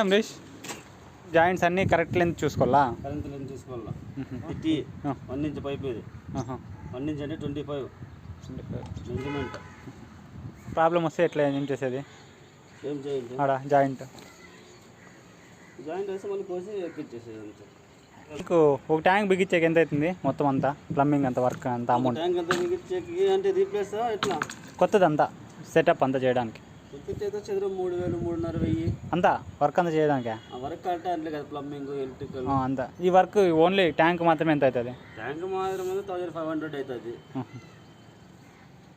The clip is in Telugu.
అమరీష్ జాయింట్స్ అన్నీ కరెక్ట్ లెంత్ చూసుకోవాలా? కరెంట్ లెంత్ చూసుకోవాలా. ఇది 1 ఇంచ్ పైప్ ఇది. 1 ఇంచ్ అంటే 25 మెజర్మెంట్. ప్రాబ్లం వస్తే ఎట్లా ఏం చేసేది? ఏం చేయండి ఆడ జాయింట్ వేస్తే మళ్ళీ కోసి ఎక్కిచ్చేసేది అంతే. మీకు ఒక ట్యాంక్ బిగించేకి ఎంత అవుతుంది మొత్తం అంతా, ప్లంబింగ్ అంతా వర్క్ అంతా అమౌంట్? ట్యాంక్ అంతా బిగించేకి అంటే రీప్లేస్ ఎట్లా కొత్తదంతా సెటప్ అంతా చేయడానికి చదువు 3,000 3,500 అంతా వర్క్ అంతా చేయడానికి? వర్క్ అంటే అట్లే కదా, ప్లంబింగ్ ఎలక్ట్రికల్ అంతా. ఈ వర్క్ ఓన్లీ ట్యాంక్ మాత్రమే ఎంత అవుతుంది? ట్యాంక్ మాత్రం 1,500 అవుతుంది.